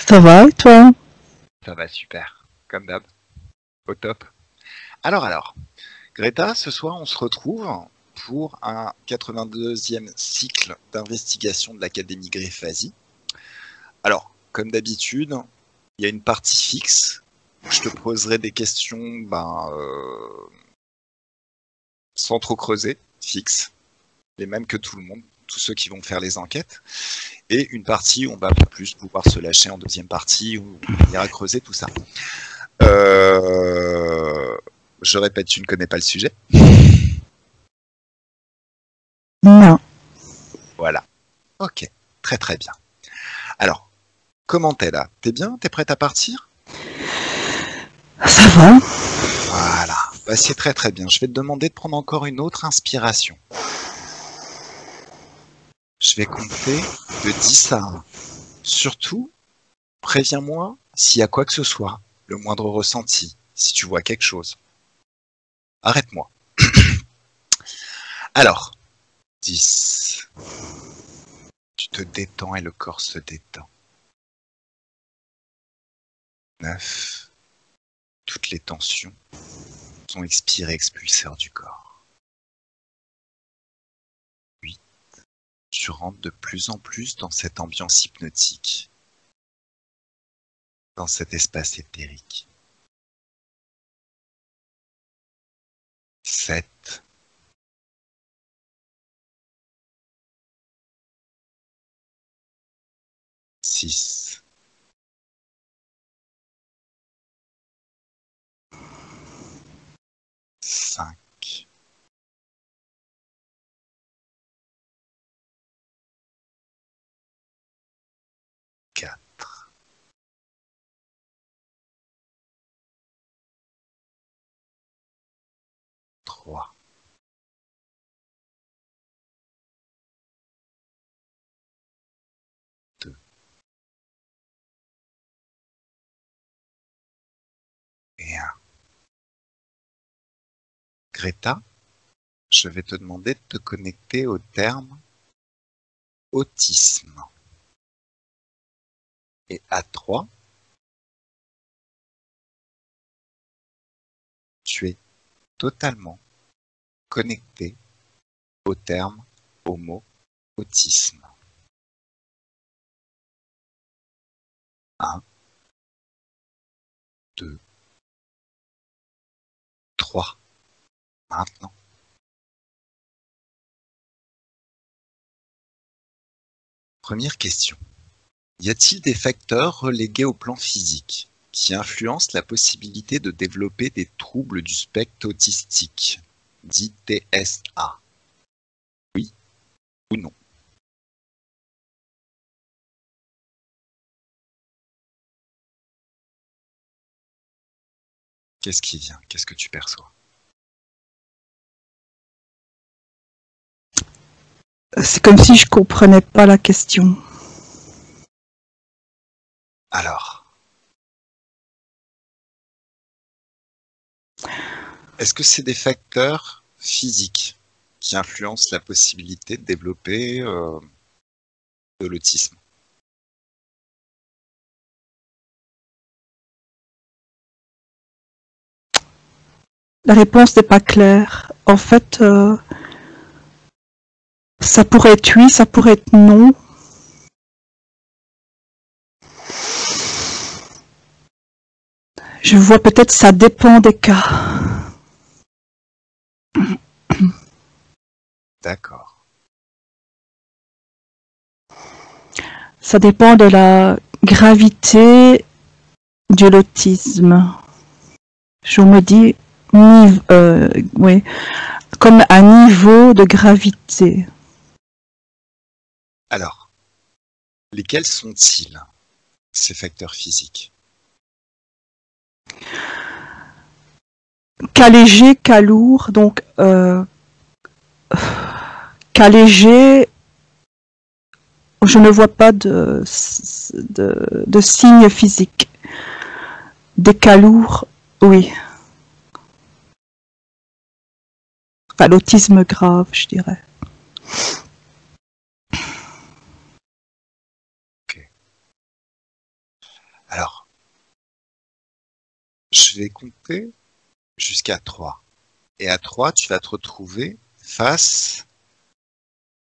Ça va, et toi? Ça va super, comme d'hab, au top. Alors, Greta, ce soir on se retrouve pour un 82e cycle d'investigation de l'Académie Grefasi. Alors, comme d'habitude, il y a une partie fixe. Je te poserai des questions sans trop creuser, fixes, les mêmes que tout le monde, tous ceux qui vont faire les enquêtes. Et une partie où on va plus pouvoir se lâcher en deuxième partie, où on ira creuser tout ça. Je répète, tu ne connais pas le sujet? Non. Voilà. Ok, très très bien. Alors, comment t'es là? T'es bien? T'es prête à partir? Ça va? Voilà. Bah, c'est très très bien. Je vais te demander de prendre encore une autre inspiration. Je vais compter de 10 à 1. Surtout, préviens-moi s'il y a quoi que ce soit, le moindre ressenti, si tu vois quelque chose. Arrête-moi. Alors, 10. Tu te détends et le corps se détend. 9. Toutes les tensions sont expirées, expulsées hors du corps. 8. Tu rentres de plus en plus dans cette ambiance hypnotique, dans cet espace éthérique. 7. 6. 5. 4. 3. 2. Et 1. Greta, je vais te demander de te connecter au terme autisme. Et à 3, tu es totalement connecté au terme, au mot autisme. 1, 2, 3. Maintenant. Première question. Y a-t-il des facteurs relégués au plan physique qui influencent la possibilité de développer des troubles du spectre autistique, dit TSA? Oui ou non? Qu'est-ce qui vient? Qu'est-ce que tu perçois? C'est comme si je comprenais pas la question. Alors, est-ce que c'est des facteurs physiques qui influencent la possibilité de développer de l'autisme? La réponse n'est pas claire. En fait, ça pourrait être oui, ça pourrait être non. Je vois peut-être ça dépend des cas. D'accord. Ça dépend de la gravité de l'autisme. Je me dis, oui, comme un niveau de gravité. Alors, lesquels sont-ils, ces facteurs physiques? Cas léger, cas lourd, donc cas léger, je ne vois pas de signes physiques. Des cas lourds, oui. Enfin, l'autisme grave, je dirais. Ok. Alors, je vais compter jusqu'à 3. Et à 3, tu vas te retrouver face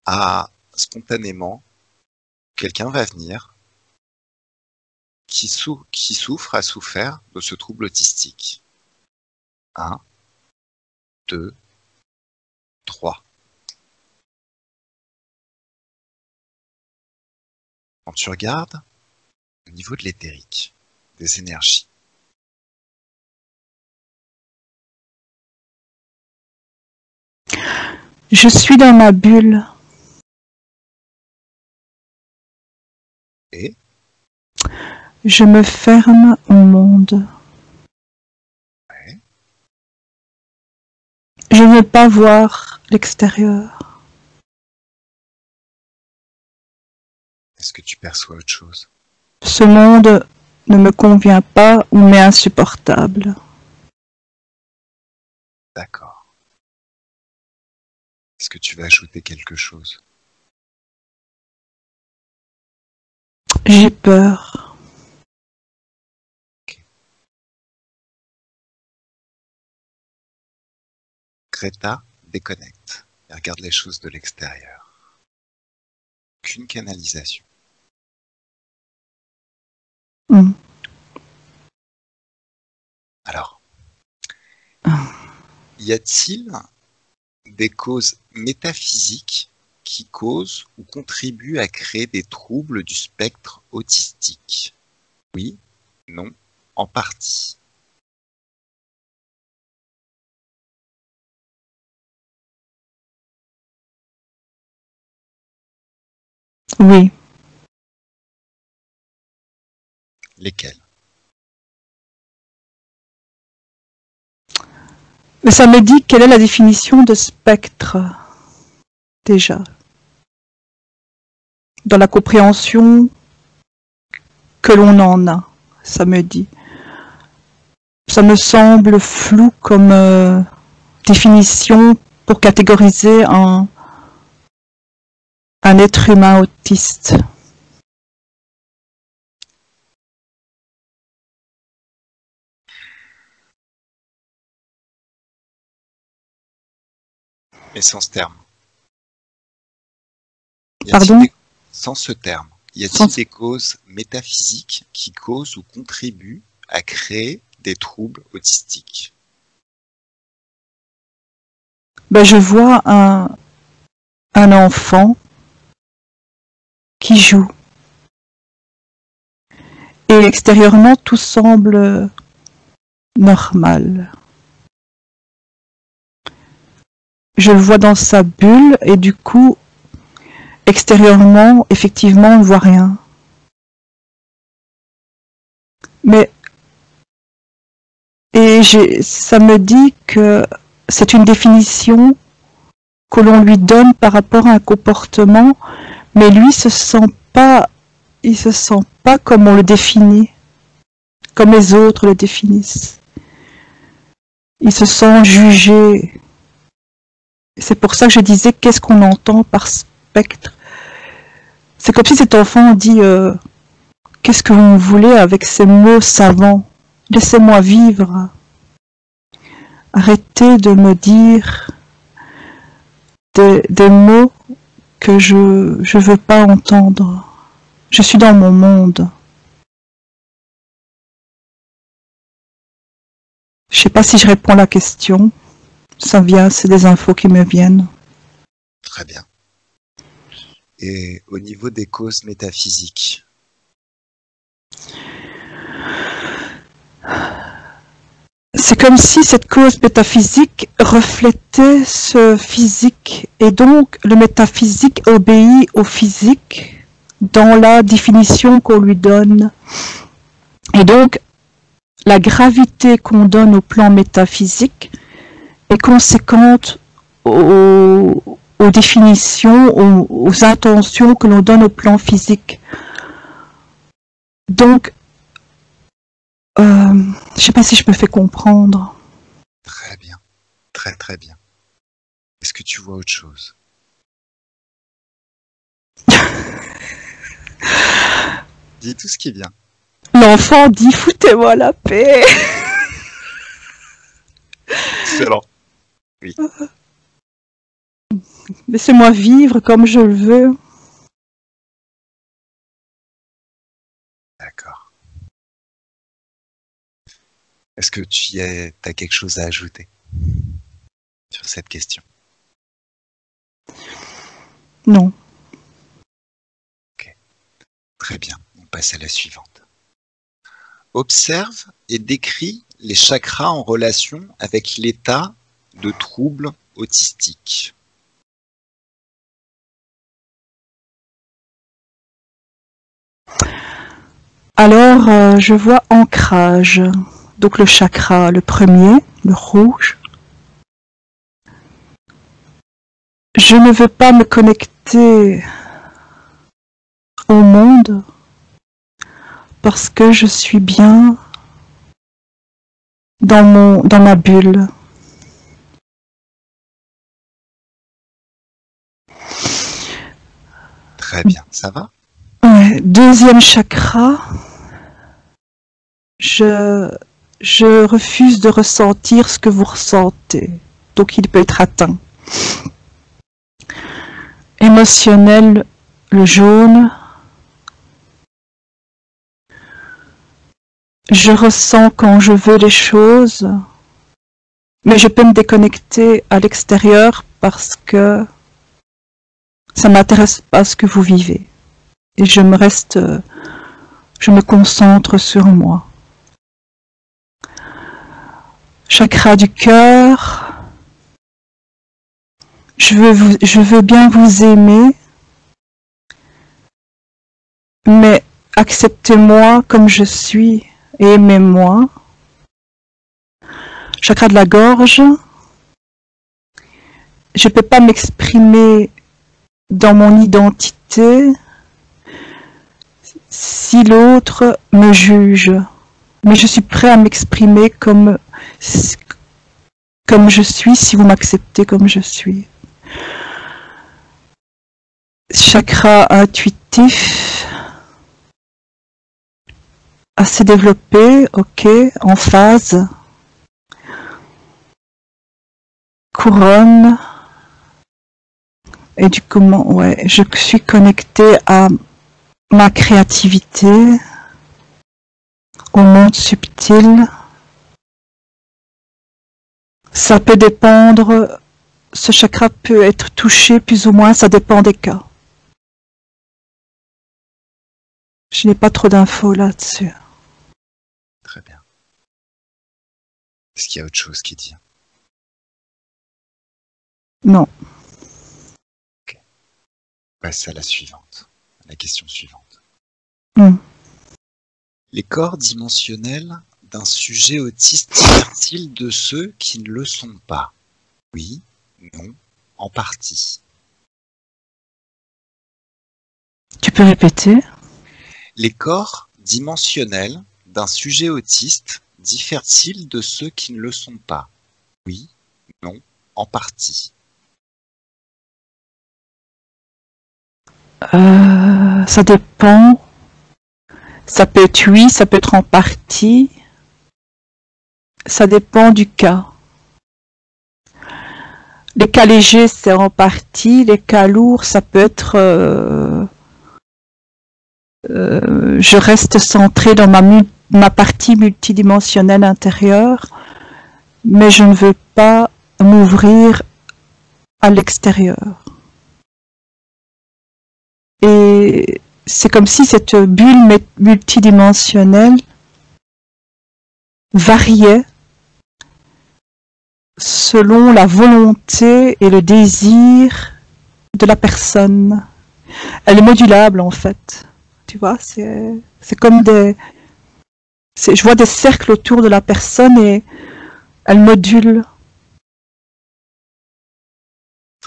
à, spontanément, quelqu'un va venir qui souffre, a souffert de ce trouble autistique. 1, 2, 3. Quand tu regardes au niveau de l'éthérique, des énergies, Je suis dans ma bulle. et Je me ferme au monde. ouais, Je ne veux pas voir l'extérieur. est-ce que tu perçois autre chose? Ce monde ne me convient pas ou m'est insupportable. D'accord. Est-ce que tu vas ajouter quelque chose? J'ai peur. Greta déconnecte et regarde les choses de l'extérieur. Qu'une canalisation. Mm. Alors, Ah. y a-t-il des causes métaphysiques qui causent ou contribuent à créer des troubles du spectre autistique? Oui, non, en partie. Oui. Lesquels? Mais ça me dit quelle est la définition de spectre, déjà, dans la compréhension que l'on en a, ça me dit. Ça me semble flou comme définition pour catégoriser un être humain autiste. Mais sans ce terme. Pardon? Sans ce terme, y a-t-il Sans... des causes métaphysiques qui causent ou contribuent à créer des troubles autistiques? Ben, je vois un enfant qui joue. Et extérieurement, tout semble normal. Je le vois dans sa bulle et du coup, extérieurement, effectivement, on ne voit rien. Mais ça me dit que c'est une définition que l'on lui donne par rapport à un comportement, mais lui il se sent pas comme on le définit, comme les autres le définissent. Il se sent jugé. C'est pour ça que je disais qu'est-ce qu'on entend par spectre. C'est comme si cet enfant dit qu'est-ce que vous voulez avec ces mots savants? Laissez-moi vivre. Arrêtez de me dire des mots que je veux pas entendre. Je suis dans mon monde. Je sais pas si je réponds à la question. Ça vient, c'est des infos qui me viennent. Très bien. Et au niveau des causes métaphysiques? C'est comme si cette cause métaphysique reflétait ce physique et donc le métaphysique obéit au physique dans la définition qu'on lui donne. Et donc la gravité qu'on donne au plan métaphysique est conséquente aux définitions, aux intentions que l'on donne au plan physique. Donc, je ne sais pas si je me fais comprendre. Très bien, très très bien. Est-ce que tu vois autre chose? Dis tout ce qui vient. L'enfant dit foutez-moi la paix. Excellent. Oui. Laissez-moi vivre comme je le veux. D'accord. Est-ce que tu as quelque chose à ajouter sur cette question? Non. Ok. Très bien. On passe à la suivante. Observe et décris les chakras en relation avec l'état de trouble autistique. Alors, je vois ancrage. Donc le chakra, le premier, le rouge. Je ne veux pas me connecter au monde parce que je suis bien dans ma bulle. Très bien, ça va? Ouais. Deuxième chakra, je refuse de ressentir ce que vous ressentez. Donc il peut être atteint. Émotionnel, le jaune. Je ressens quand je veux les choses, mais je peux me déconnecter à l'extérieur parce que ça m'intéresse pas ce que vous vivez. Et je me concentre sur moi. Chakra du cœur. Je veux bien vous aimer, mais acceptez-moi comme je suis et aimez-moi. Chakra de la gorge. Je ne peux pas m'exprimer dans mon identité si l'autre me juge. Mais je suis prêt à m'exprimer comme je suis si vous m'acceptez comme je suis. Chakra intuitif. Assez développé, ok, en phase. Couronne. Et du comment, ouais, je suis connectée à ma créativité, au monde subtil. Ça peut dépendre, ce chakra peut être touché plus ou moins, ça dépend des cas. Je n'ai pas trop d'infos là-dessus. Très bien. Est-ce qu'il y a autre chose qui dit? Non. Ok. On passe à la suivante, à la question suivante. Les corps dimensionnels d'un sujet autiste diffèrent-ils de ceux qui ne le sont pas? Oui, non, en partie. Tu peux répéter? Les corps dimensionnels d'un sujet autiste diffèrent-ils de ceux qui ne le sont pas? Oui, non, en partie. Ça dépend. Ça peut être oui, ça peut être en partie. Ça dépend du cas. Les cas légers, c'est en partie. Les cas lourds, ça peut être... je reste centrée dans ma partie multidimensionnelle intérieure, mais je ne veux pas m'ouvrir à l'extérieur. Et c'est comme si cette bulle multidimensionnelle variait selon la volonté et le désir de la personne. Elle est modulable en fait. Tu vois, c'est comme je vois des cercles autour de la personne et elle module.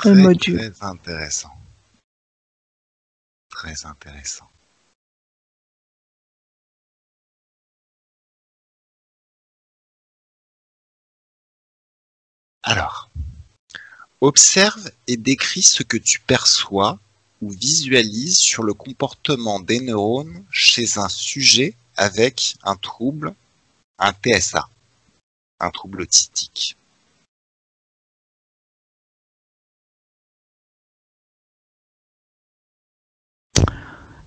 Elle module. Très intéressant. Très intéressant. Alors, observe et décris ce que tu perçois ou visualises sur le comportement des neurones chez un sujet avec un trouble, un TSA, un trouble autistique.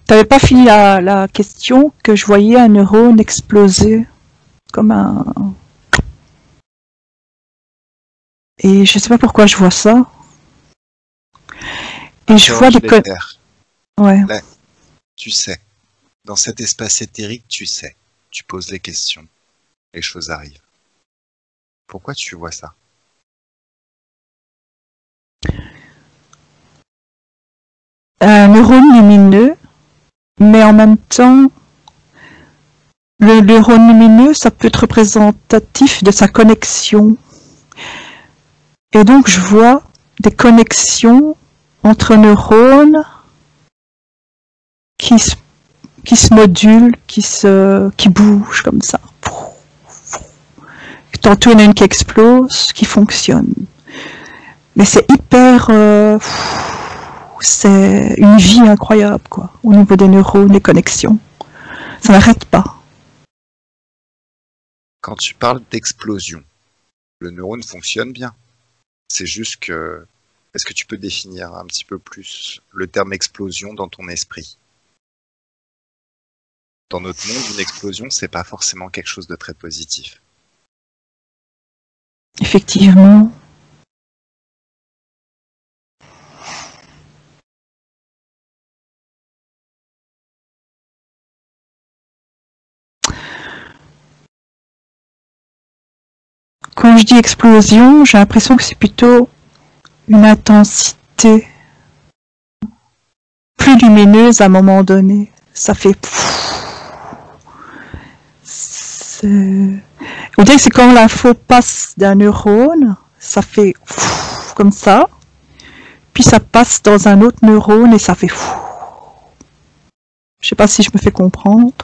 T'avais pas fini la question que je voyais un neurone exploser comme un... Et je sais pas pourquoi je vois ça. Et je vois des... Ouais. Là, tu sais. Dans cet espace éthérique, tu sais. Tu poses les questions. Les choses arrivent. Pourquoi tu vois ça? Un neurone lumineux, mais en même temps, le neurone lumineux, ça peut être représentatif de sa connexion. Et donc, je vois des connexions entre neurones qui se modulent, qui bougent comme ça. Tantôt, il y en a une qui explose, qui fonctionne. Mais c'est hyper... c'est une vie incroyable, quoi, au niveau des neurones, des connexions. Ça n'arrête pas. Quand tu parles d'explosion, le neurone fonctionne bien. C'est juste que... Est-ce que tu peux définir un petit peu plus le terme explosion dans ton esprit? Dans notre monde, une explosion, c'est pas forcément quelque chose de très positif. Effectivement. Quand je dis explosion, j'ai l'impression que c'est plutôt une intensité plus lumineuse à un moment donné. Ça fait... On dirait que c'est quand l'info passe d'un neurone, ça fait comme ça, puis ça passe dans un autre neurone et ça fait... Je sais pas si je me fais comprendre.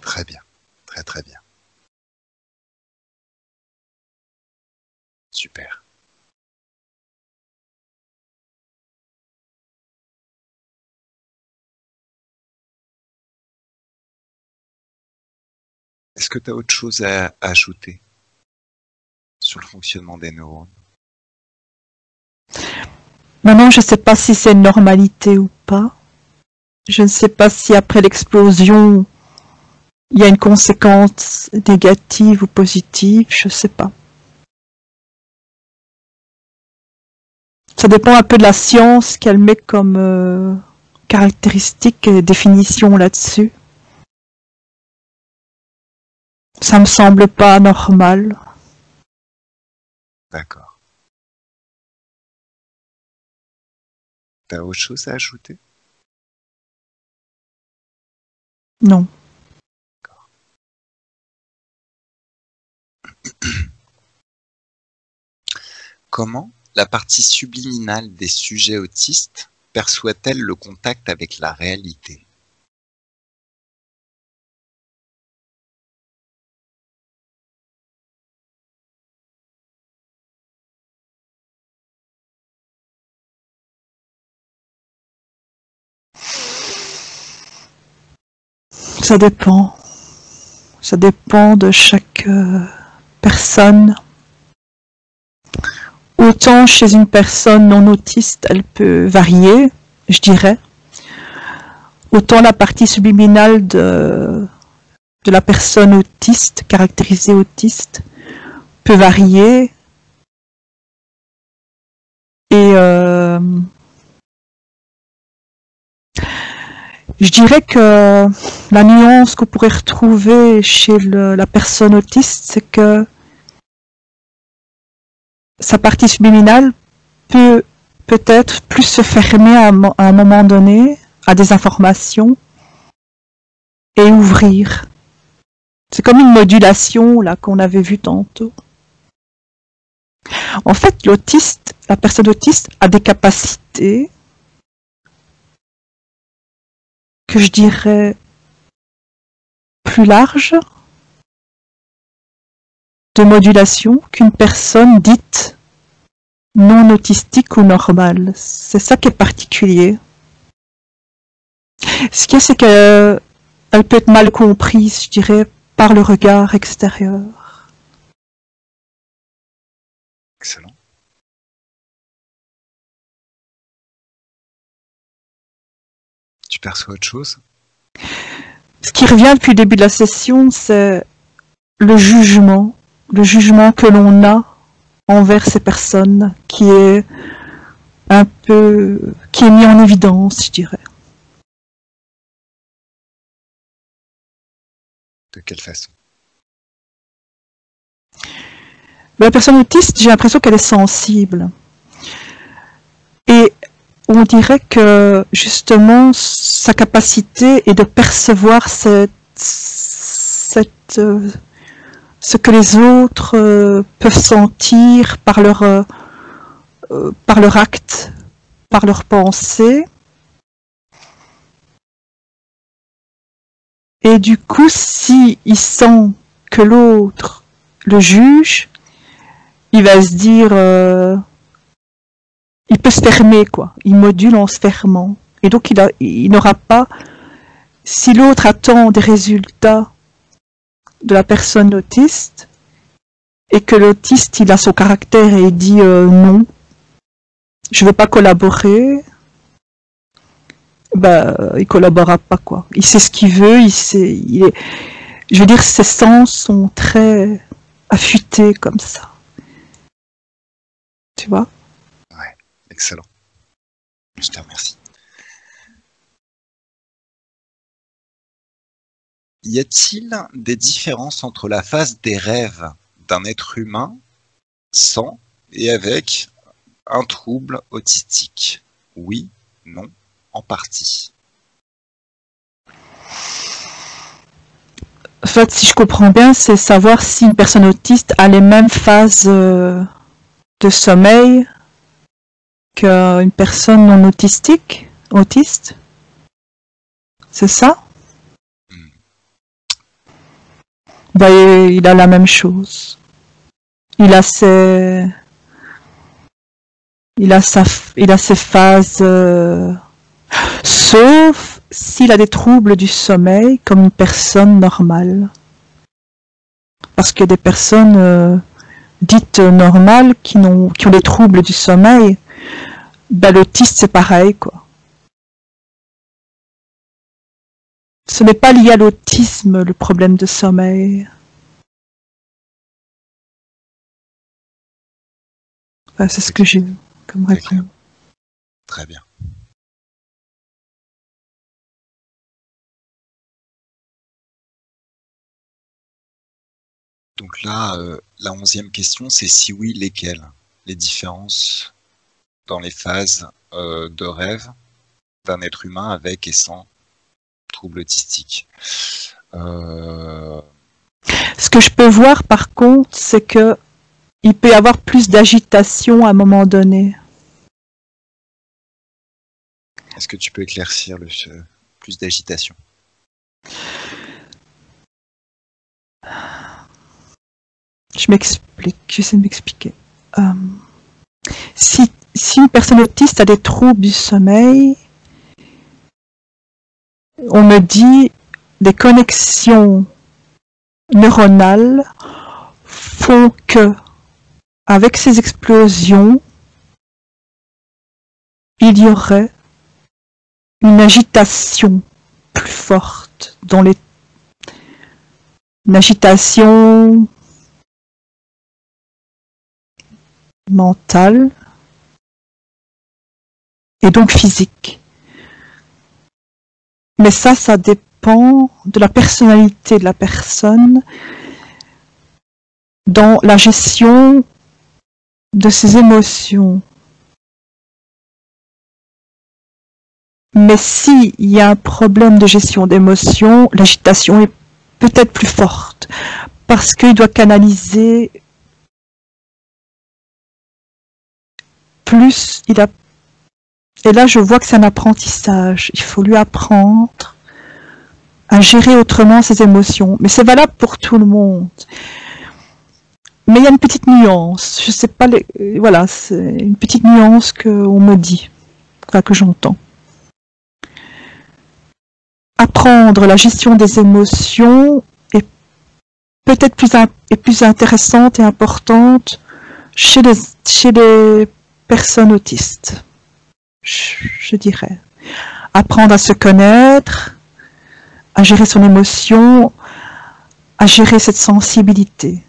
Très bien, très très bien. Super. Est-ce que tu as autre chose à ajouter sur le fonctionnement des neurones? Maintenant, je ne sais pas si c'est une normalité ou pas. Je ne sais pas si après l'explosion, il y a une conséquence négative ou positive. Je ne sais pas. Ça dépend un peu de la science qu'elle met comme caractéristique et définition là-dessus. Ça me semble pas normal. D'accord. T'as autre chose à ajouter? Non. D'accord. Comment la partie subliminale des sujets autistes perçoit-elle le contact avec la réalité? Ça dépend. Ça dépend de chaque personne. Autant chez une personne non autiste, elle peut varier, je dirais. Autant la partie subliminale de la personne autiste, caractérisée autiste, peut varier. Et je dirais que la nuance qu'on pourrait retrouver chez la personne autiste, c'est que sa partie subliminale peut peut-être plus se fermer à un moment donné à des informations et ouvrir. C'est comme une modulation là qu'on avait vu tantôt. En fait, l'autiste, la personne autiste a des capacités que je dirais plus larges de modulation qu'une personne dite non autistique ou normale. C'est ça qui est particulier. Ce qu'il y a, c'est que elle peut être mal comprise, je dirais, par le regard extérieur. Excellent. Tu perçois autre chose? Ce qui revient depuis le début de la session, c'est le jugement que l'on a envers ces personnes, qui est mis en évidence, je dirais. De quelle façon? La personne autiste, j'ai l'impression qu'elle est sensible. Et on dirait que, justement, sa capacité est de percevoir ce que les autres peuvent sentir par leur acte, par leur pensée. Et du coup, si il sent que l'autre le juge, il va se dire, il peut se fermer, quoi. Il module en se fermant. Et donc, il n'aura pas, si l'autre attend des résultats de la personne autiste, et que l'autiste, il a son caractère et il dit non, je veux pas collaborer, il collaborera pas, quoi. Il sait ce qu'il veut, je veux dire, ses sens sont très affûtés comme ça. Tu vois? Ouais, excellent. Je te remercie. Y a-t-il des différences entre la phase des rêves d'un être humain sans et avec un trouble autistique? Oui, non, en partie. En fait, si je comprends bien, c'est savoir si une personne autiste a les mêmes phases de sommeil qu'une personne non autiste. C'est ça? Il a la même chose. Il a ses phases, sauf s'il a des troubles du sommeil comme une personne normale. Parce qu'il y a des personnes dites normales qui ont des troubles du sommeil. L'autiste, c'est pareil, quoi. Ce n'est pas lié à l'autisme, le problème de sommeil. Enfin, c'est ce que j'ai comme réponse. Très bien. Donc là, la 11e question, c'est si oui, lesquelles? Les différences dans les phases de rêve d'un être humain avec et sans trouble autistique. Ce que je peux voir par contre, c'est que il peut y avoir plus d'agitation à un moment donné. Est-ce que tu peux éclaircir plus d'agitation? Je m'explique, j'essaie de m'expliquer. Si une personne autiste a des troubles du sommeil, on me dit des connexions neuronales font que, avec ces explosions, il y aurait une agitation plus forte une agitation mentale et donc physique. Mais ça dépend de la personnalité de la personne dans la gestion de ses émotions. Mais s'il y a un problème de gestion d'émotions, l'agitation est peut-être plus forte parce qu'il doit canaliser plus. Et là, je vois que c'est un apprentissage. Il faut lui apprendre à gérer autrement ses émotions. Mais c'est valable pour tout le monde. Mais il y a une petite nuance. Je sais pas, voilà, c'est une petite nuance qu'on me dit, enfin que j'entends. Apprendre apprendre la gestion des émotions est peut-être plus intéressante et importante chez les personnes autistes, je dirais. Apprendre à se connaître, à gérer son émotion, à gérer cette sensibilité.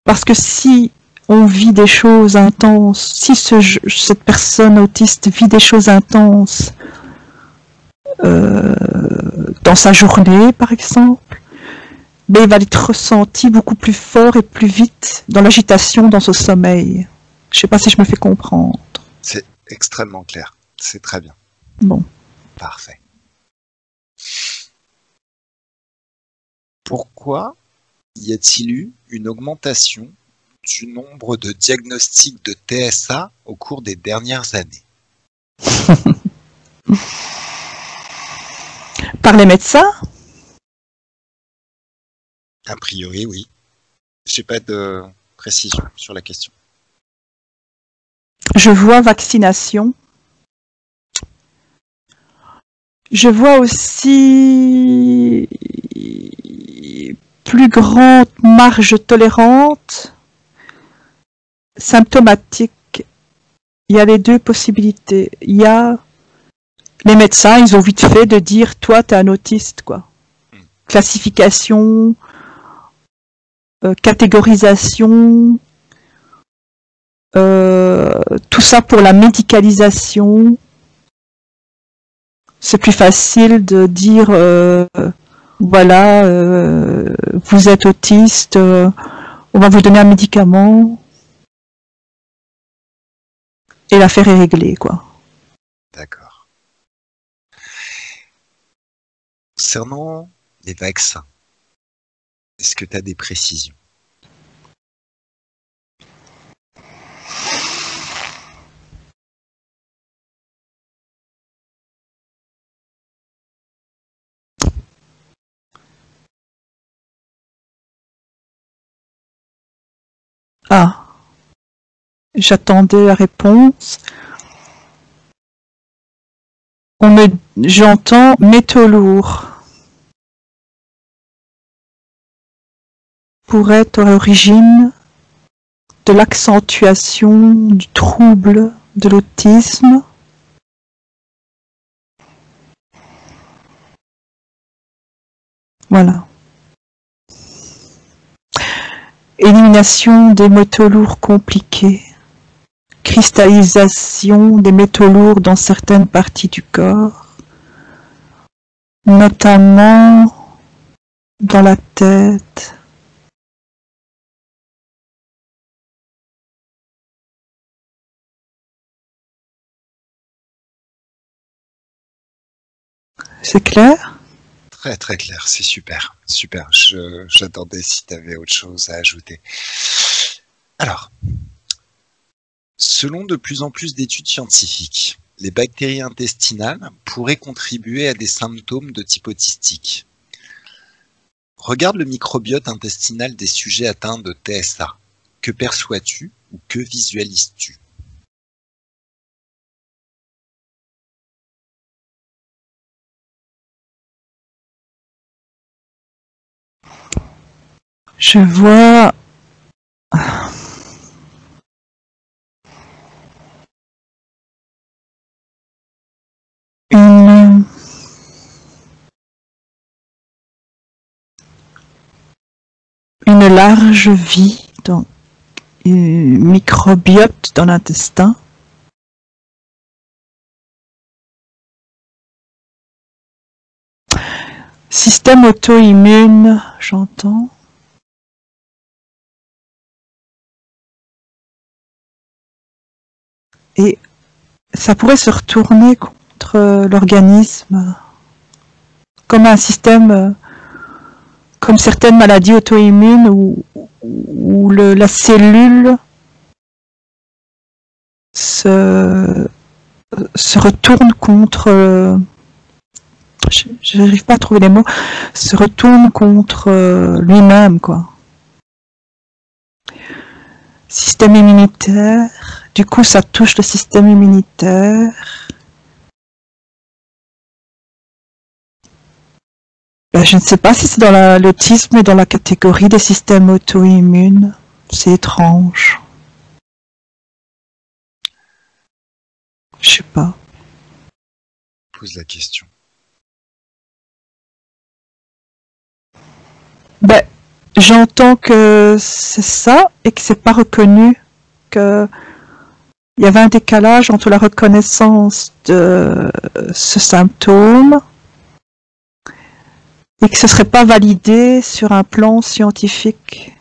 Parce que si on vit des choses intenses, si cette personne autiste vit des choses intenses dans sa journée, par exemple, mais il va être ressenti beaucoup plus fort et plus vite dans l'agitation, dans son sommeil. Je ne sais pas si je me fais comprendre. C'est extrêmement clair. C'est très bien. Bon. Parfait. Pourquoi y a-t-il eu une augmentation du nombre de diagnostics de TSA au cours des dernières années? Par les médecins? A priori, oui. Je n'ai pas de précision sur la question. Je vois vaccination. Je vois aussi plus grande marge tolérante, symptomatique. Il y a les deux possibilités. Il y a les médecins, ils ont vite fait de dire toi t'es un autiste, quoi. Classification, catégorisation, tout ça pour la médicalisation. C'est plus facile de dire voilà, vous êtes autiste, on va vous donner un médicament et l'affaire est réglée, quoi. D'accord. Concernant les vaccins, est-ce que tu as des précisions? Ah, j'attendais la réponse. J'entends métaux lourds. Pourrait être à l'origine de l'accentuation du trouble de l'autisme. Voilà. Élimination des métaux lourds compliqués. Cristallisation des métaux lourds dans certaines parties du corps, notamment dans la tête. C'est clair? Très très clair, c'est super, super. J'attendais si tu avais autre chose à ajouter. Alors, selon de plus en plus d'études scientifiques, les bactéries intestinales pourraient contribuer à des symptômes de type autistique. Regarde le microbiote intestinal des sujets atteints de TSA. Que perçois-tu ou que visualises-tu? Je vois une large vie dans une microbiote dans l'intestin. Système auto-immune, j'entends. Et ça pourrait se retourner contre l'organisme, comme un système, comme certaines maladies auto-immunes où la cellule se retourne contre, je n'arrive pas à trouver les mots, se retourne contre lui-même, quoi. Système immunitaire, du coup ça touche le système immunitaire. Ben, je ne sais pas si c'est dans l'autisme et dans la catégorie des systèmes auto-immunes. C'est étrange. Je sais pas. Pose la question. Ben, j'entends que c'est ça et que c'est pas reconnu, que il y avait un décalage entre la reconnaissance de ce symptôme et que ce serait pas validé sur un plan scientifique.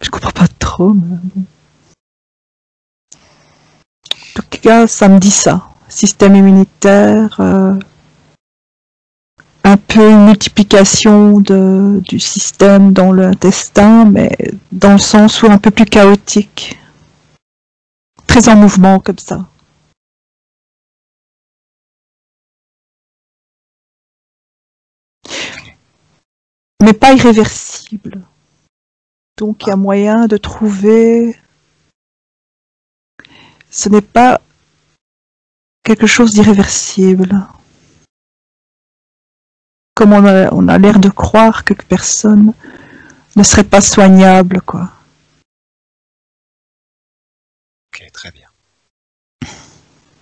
Je comprends pas trop, mais bon. En tout cas, ça me dit ça. Système immunitaire, un peu une multiplication du système dans l'intestin, mais dans le sens où un peu plus chaotique. Très en mouvement comme ça. Mais pas irréversible. Donc il y a moyen de trouver... Ce n'est pas quelque chose d'irréversible. Comme on a l'air de croire que personne ne serait pas soignable, quoi. Ok, très bien.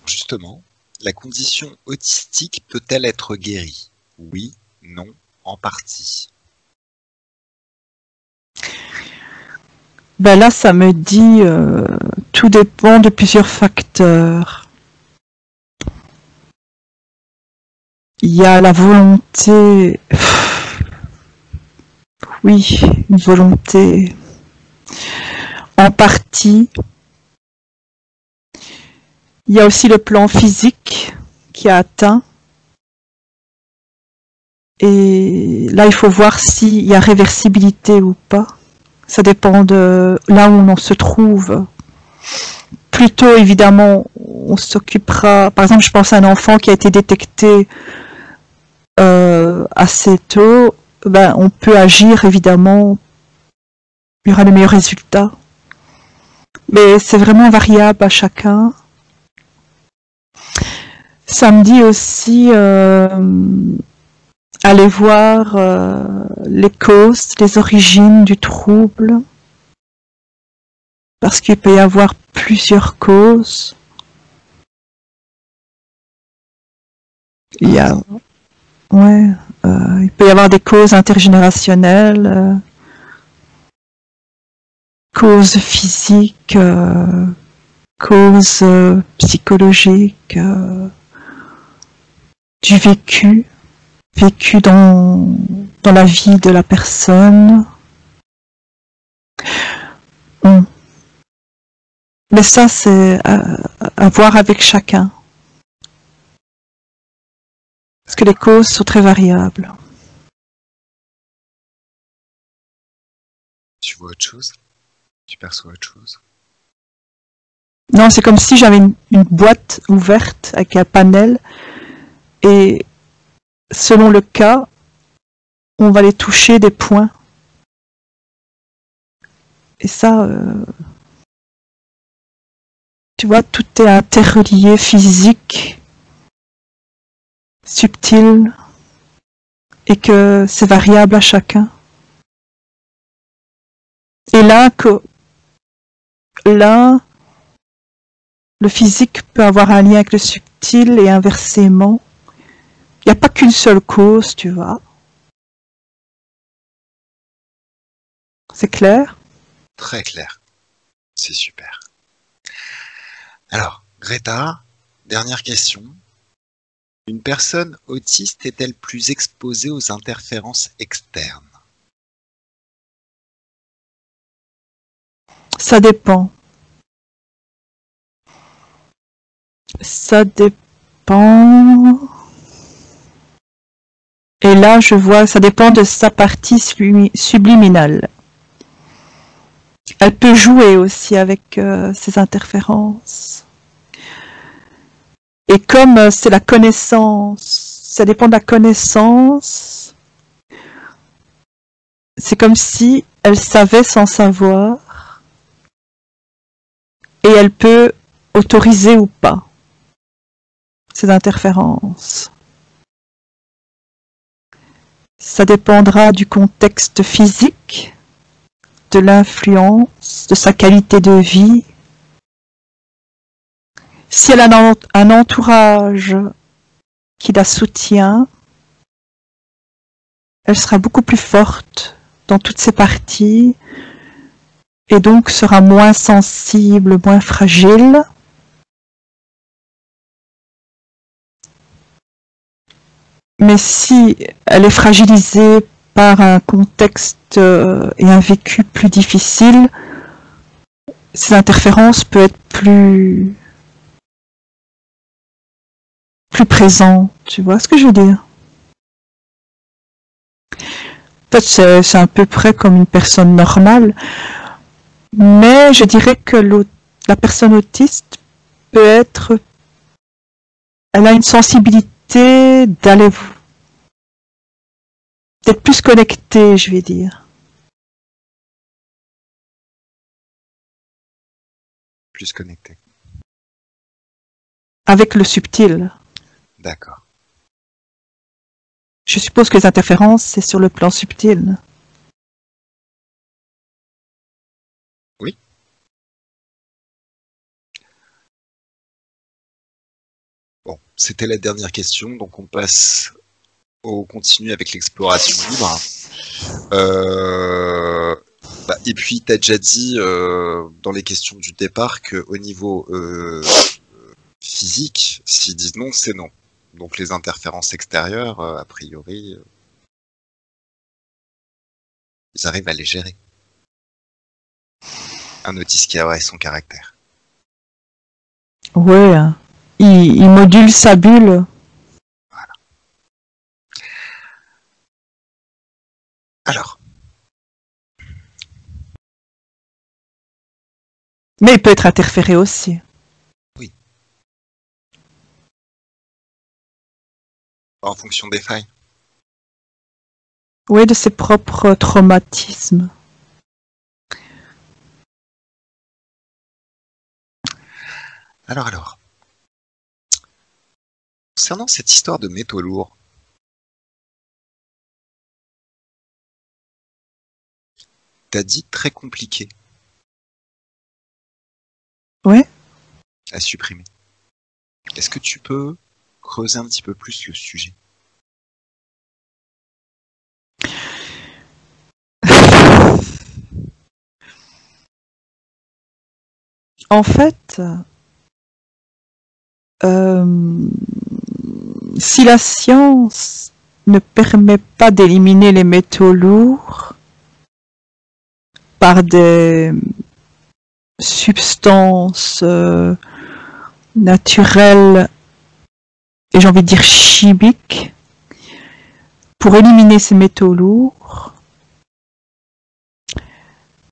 Justement, la condition autistique peut-elle être guérie? Oui, non, en partie. Ben là, ça me dit, tout dépend de plusieurs facteurs. Il y a la volonté, oui, une volonté en partie. Il y a aussi le plan physique qui a atteint. Et là, il faut voir s'il y a réversibilité ou pas. Ça dépend de là où on en se trouve. Plutôt, évidemment, on s'occupera... Par exemple, je pense à un enfant qui a été détecté assez tôt. Ben, on peut agir, évidemment. Il y aura le meilleur résultat. Mais c'est vraiment variable à chacun. Ça me dit aussi... aller voir les causes, les origines du trouble, parce qu'il peut y avoir plusieurs causes. Il y a, ouais, il peut y avoir des causes intergénérationnelles, causes physiques, causes psychologiques, du vécu dans la vie de la personne. Mais ça, c'est à voir avec chacun. Parce que les causes sont très variables. Tu vois autre chose? Tu perçois autre chose? Non, c'est comme si j'avais une boîte ouverte avec un panel et selon le cas, on va aller toucher des points. Et ça, tu vois, tout est interrelié, physique, subtil, et que c'est variable à chacun. Et là, le physique peut avoir un lien avec le subtil et inversement. Il n'y a pas qu'une seule cause, tu vois. C'est clair? Très clair. C'est super. Alors, Greta, dernière question. Une personne autiste est-elle plus exposée aux interférences externes? Ça dépend. Ça dépend. Et là, je vois, ça dépend de sa partie subliminale. Elle peut jouer aussi avec ces interférences. Et comme c'est la connaissance, ça dépend de la connaissance, c'est comme si elle savait sans savoir, et elle peut autoriser ou pas ces interférences. Ça dépendra du contexte physique, de l'influence, de sa qualité de vie. Si elle a un entourage qui la soutient, elle sera beaucoup plus forte dans toutes ses parties et donc sera moins sensible, moins fragile. Mais si elle est fragilisée par un contexte et un vécu plus difficile, ces interférences peuvent être plus présentes. Tu vois ce que je veux dire? En fait, c'est à peu près comme une personne normale, mais je dirais que la personne autiste peut être, elle a une sensibilité d'être plus connectée, je vais dire. Plus connecté. Avec le subtil. D'accord. Je suppose que les interférences, c'est sur le plan subtil. Oui. Bon, c'était la dernière question, donc on continue avec l'exploration libre. Et puis, tu as déjà dit dans les questions du départ qu'au niveau physique, s'ils disent non, c'est non. Donc les interférences extérieures, a priori, ils arrivent à les gérer. Un autiste qui a son caractère. Ouais, il module sa bulle. Voilà. Alors. Mais il peut être interféré aussi. Oui. En fonction des failles. Oui, de ses propres traumatismes. Alors. Concernant cette histoire de métaux lourds, t'as dit très compliqué. Ouais. À supprimer. Est-ce que tu peux creuser un petit peu plus le sujet? En fait, si la science ne permet pas d'éliminer les métaux lourds par des substances naturelles et j'ai envie de dire chimiques, pour éliminer ces métaux lourds,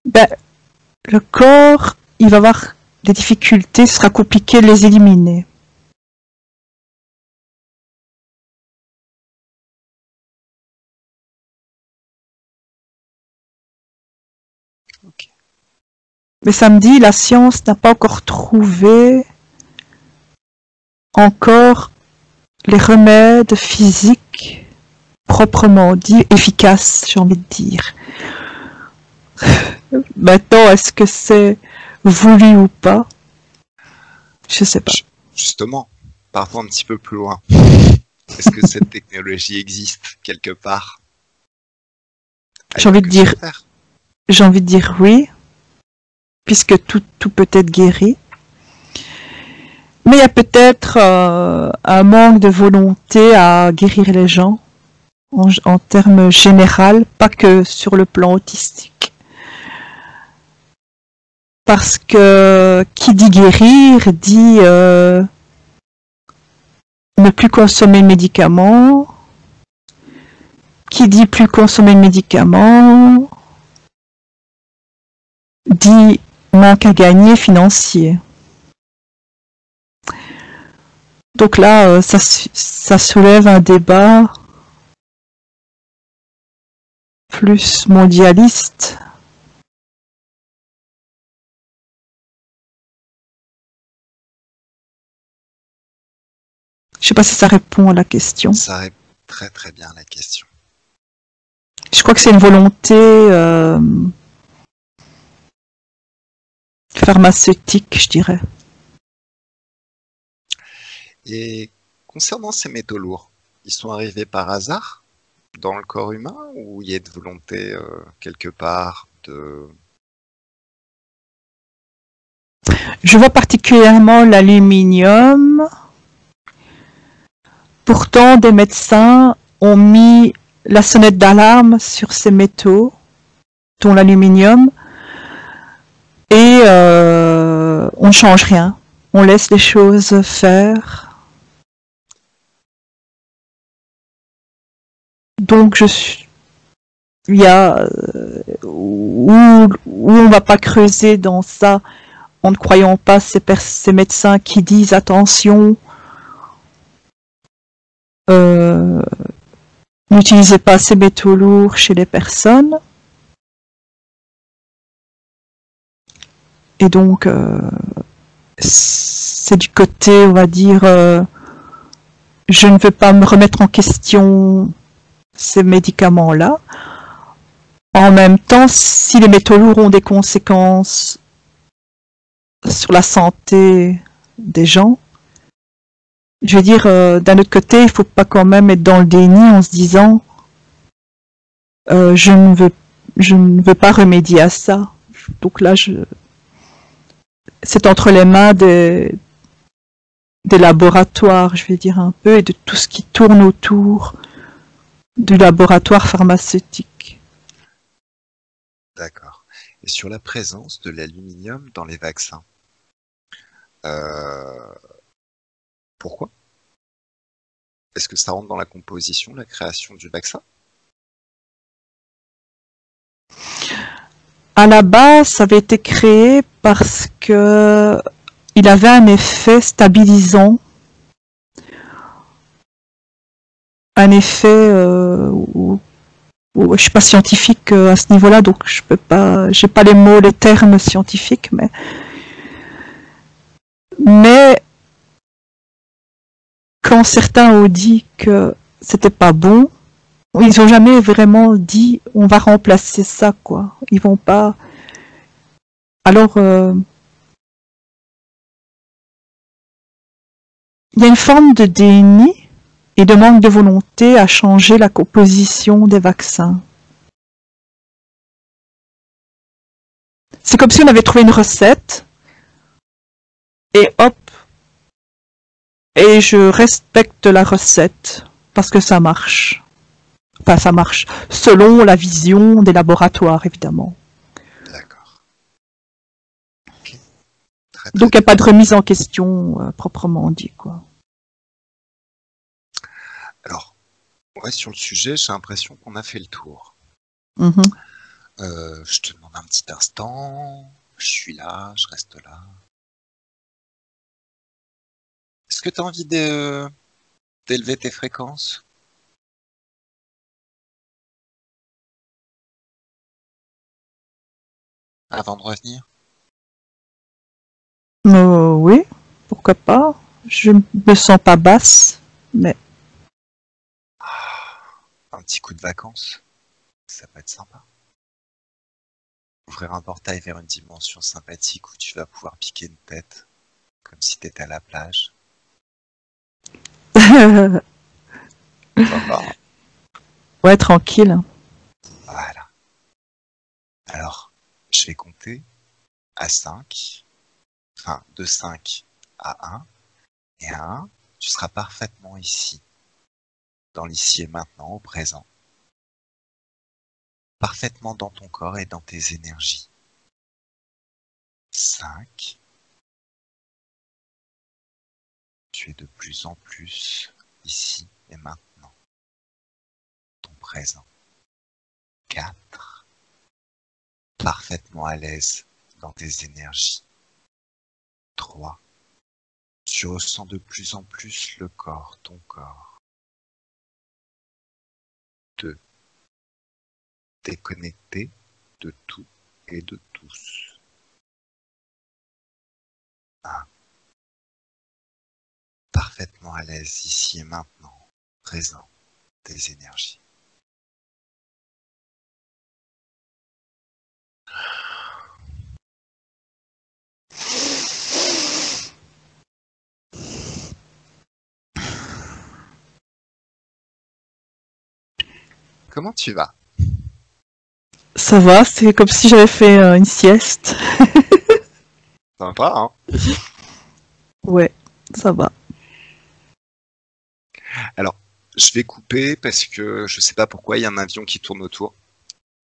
ben, le corps, il va avoir des difficultés, ce sera compliqué de les éliminer. Okay. Mais samedi, la science n'a pas encore trouvé encore les remèdes physiques proprement dit efficaces, j'ai envie de dire. Maintenant, est-ce que c'est voulu ou pas? Je sais pas. Justement, partons un petit peu plus loin. Est-ce que cette technologie existe quelque part? J'ai envie de dire oui, puisque tout peut être guéri. Mais il y a peut-être un manque de volonté à guérir les gens en termes généraux, pas que sur le plan autistique. Parce que qui dit guérir dit ne plus consommer de médicaments. Qui dit plus consommer de médicaments dit manque à gagner financier. Donc là, ça soulève un débat plus mondialiste. Je sais pas si ça répond à la question. Ça répond très très bien à la question. Je crois que c'est une volonté pharmaceutique, je dirais. Et concernant ces métaux lourds, ils sont arrivés par hasard dans le corps humain ou il y a une volonté quelque part de... Je vois particulièrement l'aluminium. Pourtant, des médecins ont mis la sonnette d'alarme sur ces métaux, dont l'aluminium, et on ne change rien. On laisse les choses faire. Donc, il y a où on va pas creuser dans ça en ne croyant pas ces médecins qui disent attention, n'utilisez pas ces métaux lourds chez les personnes. Et donc, c'est du côté, on va dire, je ne veux pas me remettre en question ces médicaments-là. En même temps, si les métaux lourds ont des conséquences sur la santé des gens, je veux dire, d'un autre côté, il ne faut pas quand même être dans le déni en se disant je ne veux pas remédier à ça. Donc là, c'est entre les mains des laboratoires, je vais dire un peu, et de tout ce qui tourne autour du laboratoire pharmaceutique. D'accord. Et sur la présence de l'aluminium dans les vaccins, pourquoi? Est-ce que ça rentre dans la composition, la création du vaccin? À la base, ça avait été créé parce que il avait un effet stabilisant, un effet je suis pas scientifique à ce niveau-là, donc je peux pas, j'ai pas les mots, les termes scientifiques, mais quand certains ont dit que c'était pas bon, ils ont jamais vraiment dit on va remplacer ça, quoi. Ils vont pas. Alors, il y a une forme de déni et de manque de volonté à changer la composition des vaccins. C'est comme si on avait trouvé une recette et hop, et je respecte la recette parce que ça marche. Enfin, ça marche selon la vision des laboratoires, évidemment. D'accord. Ok. Très, Donc, il n'y a bien. pas de remise en question proprement dit, quoi. Alors, ouais, sur le sujet, j'ai l'impression qu'on a fait le tour. Mm-hmm. Je te demande un petit instant. Je suis là, je reste là. Est-ce que tu as envie d'élever tes fréquences avant de revenir? Oui, pourquoi pas. Je me sens pas basse, mais Un petit coup de vacances, ça peut être sympa. Ouvrir un portail vers une dimension sympathique où tu vas pouvoir piquer une tête, comme si t'étais à la plage. Sympa, hein? ouais, tranquille. Voilà. Alors, je vais compter à 5, enfin de 5 à 1, et à 1, tu seras parfaitement ici, dans l'ici et maintenant, au présent, parfaitement dans ton corps et dans tes énergies. 5, tu es de plus en plus ici et maintenant, ton présent. 4, parfaitement à l'aise dans tes énergies. 3, tu ressens de plus en plus le corps, ton corps. 2, déconnecté de tout et de tous. 1, parfaitement à l'aise ici et maintenant, présent, tes énergies. comment tu vas? Ça va, c'est comme si j'avais fait une sieste. Sympa, hein? Ouais, ça va. Alors, je vais couper parce que je sais pas pourquoi il y a un avion qui tourne autour.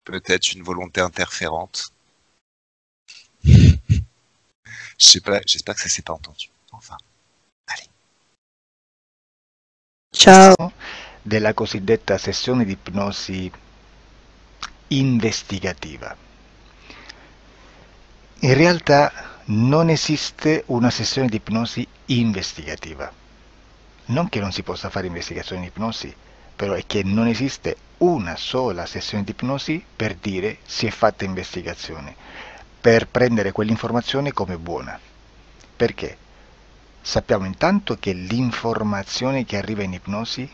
Peut-être une volonté interférente. Je sais pas, j'espère que ça s'est pas entendu. Enfin, allez. Ciao. Della cosiddetta sessione di ipnosi investigativa. In realtà non esiste una sessione di ipnosi investigativa. Non che non si possa fare investigazione di ipnosi, però è che non esiste una sola sessione di ipnosi per dire si è fatta investigazione, per prendere quell'informazione come buona. Perché? Sappiamo intanto che l'informazione che arriva in ipnosi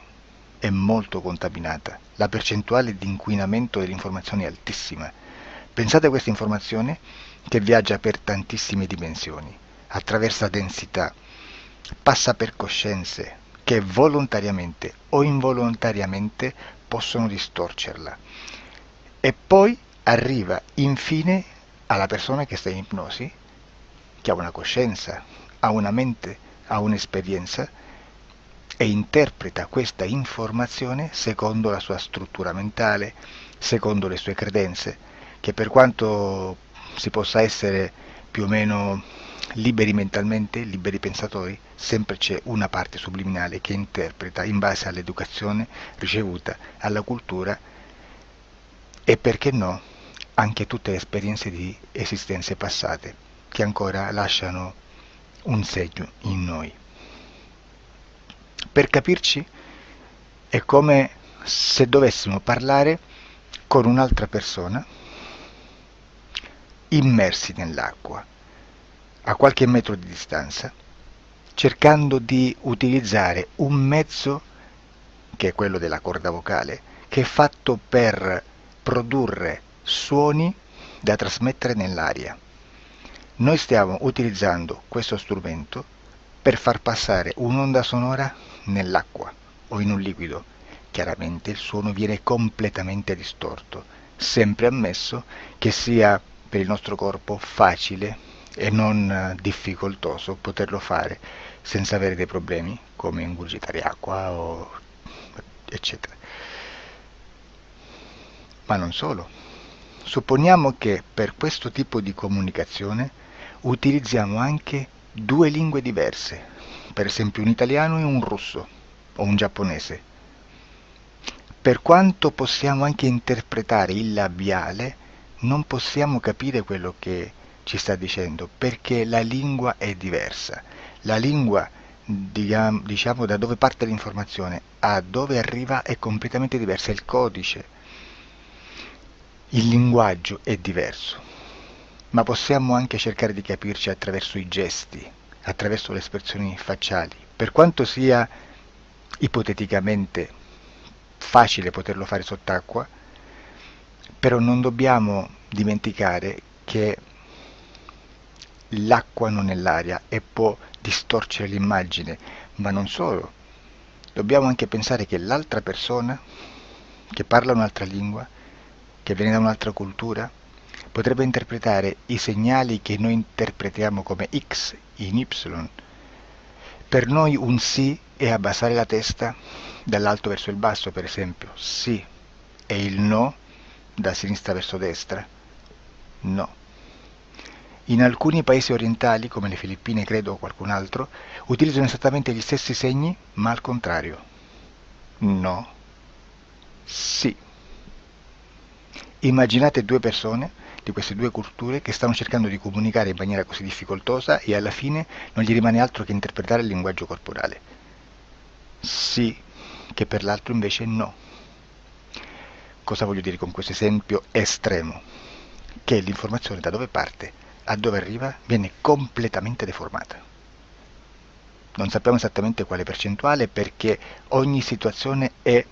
è molto contaminata, la percentuale di inquinamento dell'informazione è altissima. Pensate a questa informazione che viaggia per tantissime dimensioni, attraversa densità, passa per coscienze che volontariamente o involontariamente possono distorcerla e poi arriva infine alla persona che sta in ipnosi, che ha una coscienza, ha una mente, ha un'esperienza e interpreta questa informazione secondo la sua struttura mentale, secondo le sue credenze, che per quanto si possa essere più o meno liberi mentalmente, liberi pensatori, sempre c'è una parte subliminale che interpreta in base all'educazione ricevuta, alla cultura e perché no anche tutte le esperienze di esistenze passate che ancora lasciano un segno in noi. Per capirci è come se dovessimo parlare con un'altra persona immersi nell'acqua a qualche metro di distanza, cercando di utilizzare un mezzo che è quello della corda vocale, che è fatto per produrre suoni da trasmettere nell'aria. Noi stiamo utilizzando questo strumento per far passare un'onda sonora nell'acqua o in un liquido. Chiaramente il suono viene completamente distorto, sempre ammesso che sia per il nostro corpo facile e non difficoltoso poterlo fare senza avere dei problemi come ingurgitare acqua o eccetera. Ma non solo. Supponiamo che per questo tipo di comunicazione utilizziamo anche due lingue diverse, per esempio un italiano e un russo o un giapponese. Per quanto possiamo anche interpretare il labiale, non possiamo capire quello che ci sta dicendo, perché la lingua è diversa. La lingua, diciamo, da dove parte l'informazione a dove arriva è completamente diversa, il codice, il linguaggio è diverso. Ma possiamo anche cercare di capirci attraverso i gesti, attraverso le espressioni facciali. Per quanto sia ipoteticamente facile poterlo fare sott'acqua, però non dobbiamo dimenticare che l'acqua non è l'aria e può distorcere l'immagine, ma non solo. Dobbiamo anche pensare che l'altra persona, che parla un'altra lingua, che viene da un'altra cultura, potrebbe interpretare i segnali che noi interpretiamo come X in Y. Per noi un sì è abbassare la testa dall'alto verso il basso, per esempio, sì, e il no da sinistra verso destra, no. In alcuni paesi orientali, come le Filippine credo o qualcun altro, utilizzano esattamente gli stessi segni, ma al contrario. No, sì. Immaginate due persone di queste due culture che stanno cercando di comunicare in maniera così difficoltosa e alla fine non gli rimane altro che interpretare il linguaggio corporale. Sì, che per l'altro invece no. Cosa voglio dire con questo esempio estremo? Che l'informazione da dove parte a dove arriva viene completamente deformata. Non sappiamo esattamente quale percentuale perché ogni situazione è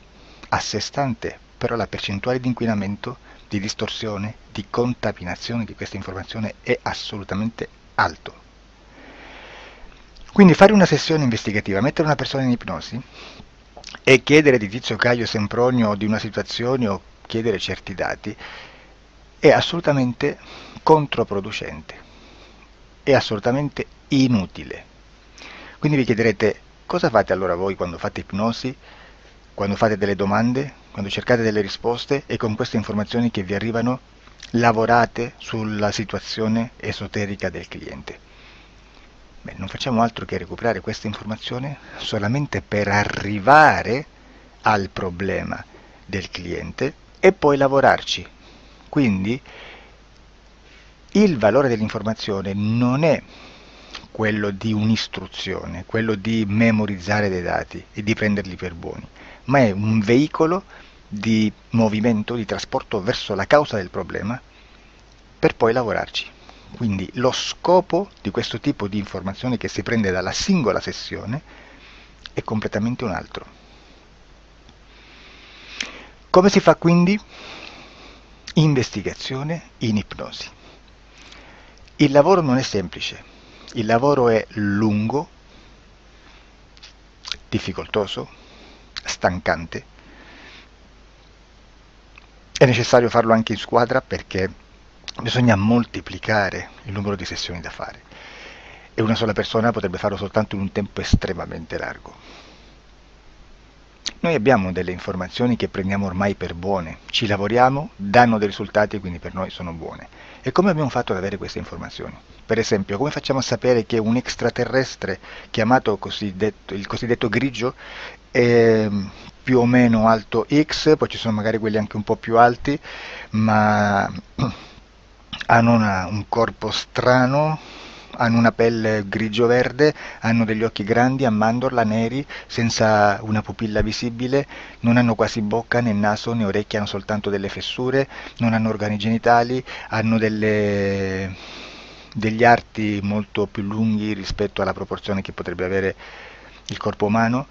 a sé stante, però la percentuale di inquinamento, di distorsione, di contaminazione di questa informazione è assolutamente alto. Quindi fare una sessione investigativa, mettere una persona in ipnosi, e chiedere di Tizio Caio Sempronio di una situazione o chiedere certi dati è assolutamente controproducente, è assolutamente inutile. Quindi vi chiederete: cosa fate allora voi quando fate ipnosi, quando fate delle domande, quando cercate delle risposte e con queste informazioni che vi arrivano lavorate sulla situazione esoterica del cliente? Beh, non facciamo altro che recuperare questa informazione solamente per arrivare al problema del cliente e poi lavorarci. Quindi il valore dell'informazione non è quello di un'istruzione, quello di memorizzare dei dati e di prenderli per buoni, ma è un veicolo di movimento, di trasporto verso la causa del problema per poi lavorarci. Quindi lo scopo di questo tipo di informazione che si prende dalla singola sessione è completamente un altro. Come si fa quindi investigazione in ipnosi? Il lavoro non è semplice, il lavoro è lungo, difficoltoso, stancante. È necessario farlo anche in squadra perché bisogna moltiplicare il numero di sessioni da fare e una sola persona potrebbe farlo soltanto in un tempo estremamente largo. Noi abbiamo delle informazioni che prendiamo ormai per buone, ci lavoriamo, danno dei risultati e quindi per noi sono buone. E come abbiamo fatto ad avere queste informazioni? Per esempio, come facciamo a sapere che un extraterrestre chiamato il cosiddetto grigio è più o meno alto X, poi ci sono magari quelli anche un po' più alti, ma hanno un corpo strano, hanno una pelle grigio-verde, hanno degli occhi grandi a mandorla, neri, senza una pupilla visibile, non hanno quasi bocca né naso né orecchie, hanno soltanto delle fessure, non hanno organi genitali, hanno degli arti molto più lunghi rispetto alla proporzione che potrebbe avere il corpo umano,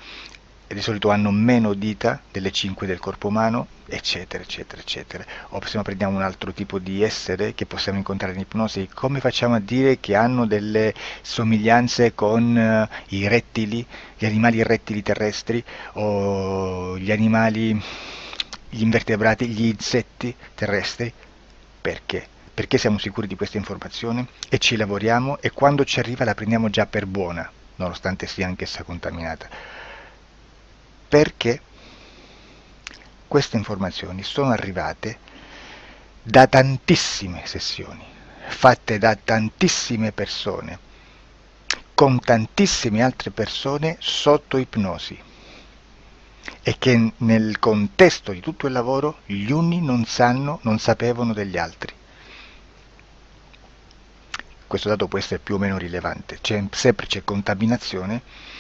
e di solito hanno meno dita delle 5 del corpo umano, eccetera, eccetera, eccetera. O se no prendiamo un altro tipo di essere che possiamo incontrare in ipnosi, come facciamo a dire che hanno delle somiglianze con i rettili, gli animali rettili terrestri, o gli animali, gli invertebrati, gli insetti terrestri? Perché? Perché siamo sicuri di questa informazione e ci lavoriamo e quando ci arriva la prendiamo già per buona, nonostante sia anch'essa contaminata. Perché queste informazioni sono arrivate da tantissime sessioni, fatte da tantissime persone, con tantissime altre persone sotto ipnosi, e che nel contesto di tutto il lavoro gli uni non sapevano degli altri. Questo dato può essere più o meno rilevante, sempre c'è contaminazione,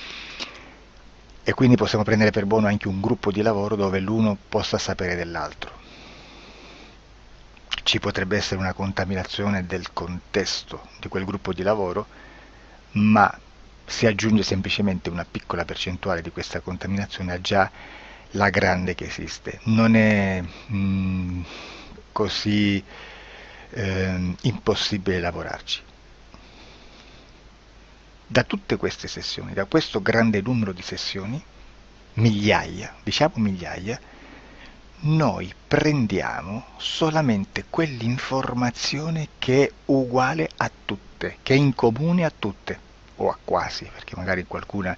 e quindi possiamo prendere per buono anche un gruppo di lavoro dove l'uno possa sapere dell'altro. Ci potrebbe essere una contaminazione del contesto di quel gruppo di lavoro, ma si aggiunge semplicemente una piccola percentuale di questa contaminazione a già la grande che esiste. Non è così impossibile lavorarci. Da tutte queste sessioni, da questo grande numero di sessioni, migliaia, diciamo migliaia, noi prendiamo solamente quell'informazione che è uguale a tutte, che è in comune a tutte, o a quasi, perché magari qualcuna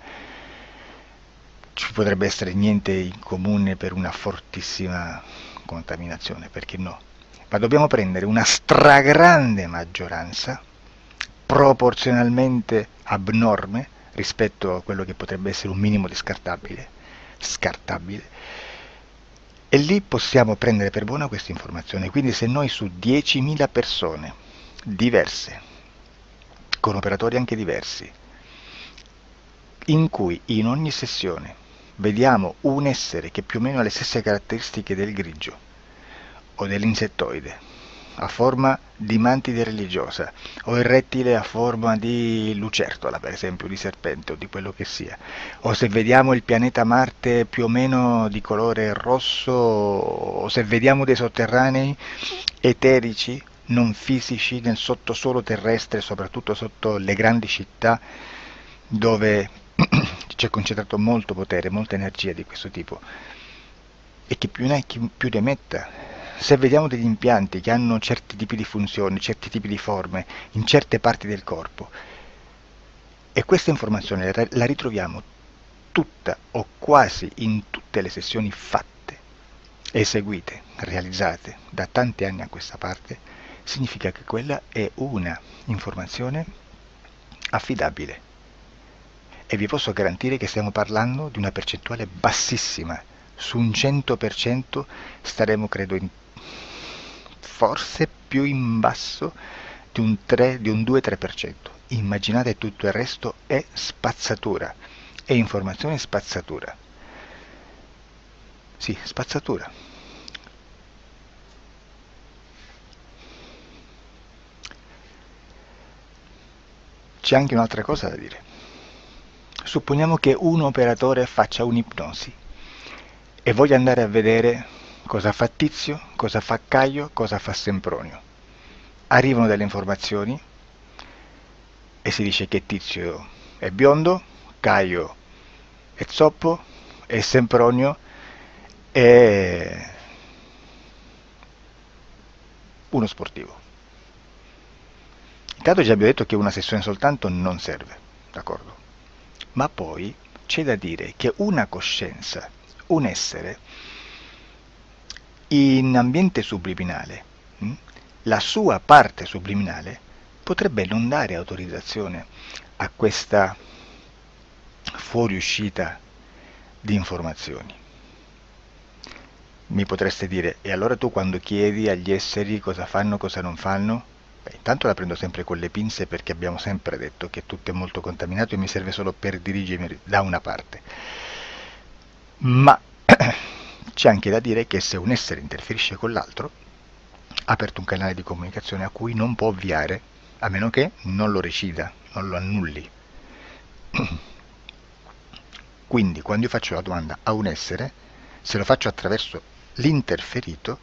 ci potrebbe essere niente in comune per una fortissima contaminazione, perché no? Ma dobbiamo prendere una stragrande maggioranza, proporzionalmente abnorme rispetto a quello che potrebbe essere un minimo di scartabile, e lì possiamo prendere per buona questa informazione. Quindi se noi su 10.000 persone diverse, con operatori anche diversi, in cui in ogni sessione vediamo un essere che più o meno ha le stesse caratteristiche del grigio o dell'insettoide, a forma di mantide religiosa, o il rettile a forma di lucertola, per esempio, di serpente o di quello che sia, o se vediamo il pianeta Marte più o meno di colore rosso, o se vediamo dei sotterranei eterici, non fisici, nel sottosuolo terrestre, soprattutto sotto le grandi città, dove c'è concentrato molto potere, molta energia di questo tipo, e che più ne hai più ne metta. Se vediamo degli impianti che hanno certi tipi di funzioni, certi tipi di forme in certe parti del corpo, e questa informazione la ritroviamo tutta o quasi in tutte le sessioni fatte, eseguite, realizzate da tanti anni a questa parte, significa che quella è una informazione affidabile. E vi posso garantire che stiamo parlando di una percentuale bassissima. Su un 100% staremo, credo, forse più in basso di un 2-3%. Immaginate, tutto il resto è spazzatura, è informazione spazzatura. Sì, spazzatura. C'è anche un'altra cosa da dire. Supponiamo che un operatore faccia un'ipnosi e voglia andare a vedere cosa fa Tizio, cosa fa Caio, cosa fa Sempronio. Arrivano delle informazioni e si dice che Tizio è biondo, Caio è zoppo e Sempronio è uno sportivo. Intanto già abbiamo detto che una sessione soltanto non serve, d'accordo? Ma poi c'è da dire che una coscienza, un essere, in ambiente subliminale, la sua parte subliminale potrebbe non dare autorizzazione a questa fuoriuscita di informazioni. Mi potreste dire, e allora tu quando chiedi agli esseri cosa fanno, cosa non fanno? Beh, intanto la prendo sempre con le pinze, perché abbiamo sempre detto che tutto è molto contaminato e mi serve solo per dirigermi da una parte. Ma c'è anche da dire che se un essere interferisce con l'altro, ha aperto un canale di comunicazione a cui non può ovviare, a meno che non lo recida, non lo annulli. Quindi quando io faccio la domanda a un essere, se lo faccio attraverso l'interferito,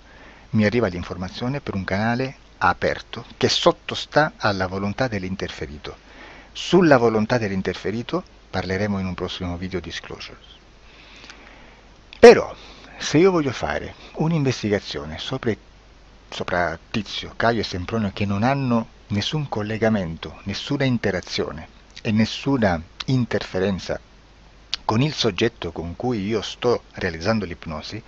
mi arriva l'informazione per un canale aperto che sottostà alla volontà dell'interferito. Sulla volontà dell'interferito parleremo in un prossimo video disclosures. Però se io voglio fare un'investigazione sopra Tizio, Caio e Sempronio, che non hanno nessun collegamento, nessuna interazione e nessuna interferenza con il soggetto con cui io sto realizzando l'ipnosi,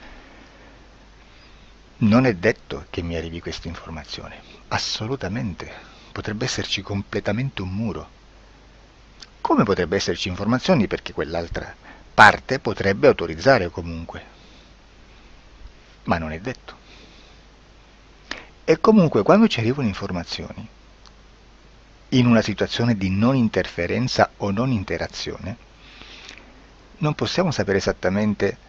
non è detto che mi arrivi questa informazione. Assolutamente. Potrebbe esserci completamente un muro. Come potrebbe esserci informazioni, perché quell'altra parte potrebbe autorizzare comunque. Ma non è detto. E comunque quando ci arrivano informazioni, in una situazione di non interferenza o non interazione, non possiamo sapere esattamente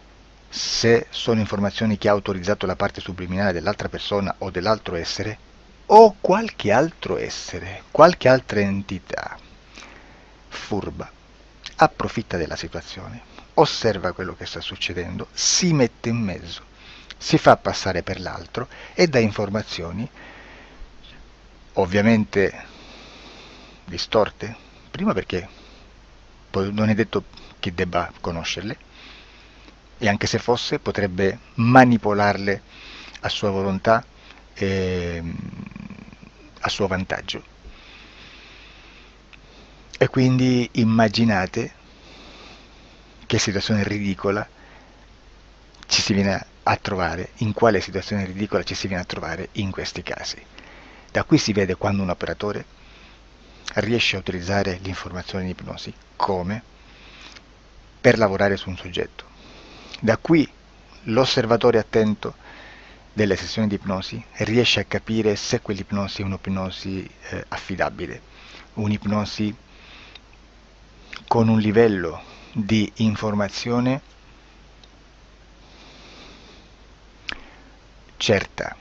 se sono informazioni che ha autorizzato la parte subliminale dell'altra persona o dell'altro essere, o qualche altro essere, qualche altra entità furba approfitta della situazione, osserva quello che sta succedendo, si mette in mezzo, si fa passare per l'altro e dà informazioni ovviamente distorte, prima perché poi non è detto che debba conoscerle, e anche se fosse potrebbe manipolarle a sua volontà e a suo vantaggio. E quindi immaginate che situazione ridicola ci si viene a trovare, in quale situazione ridicola ci si viene a trovare in questi casi. Da qui si vede quando un operatore riesce a utilizzare l'informazione di ipnosi come per lavorare su un soggetto. Da qui l'osservatore attento delle sessioni di ipnosi riesce a capire se quell'ipnosi è un'ipnosi affidabile, un'ipnosi con un livello di informazione certa,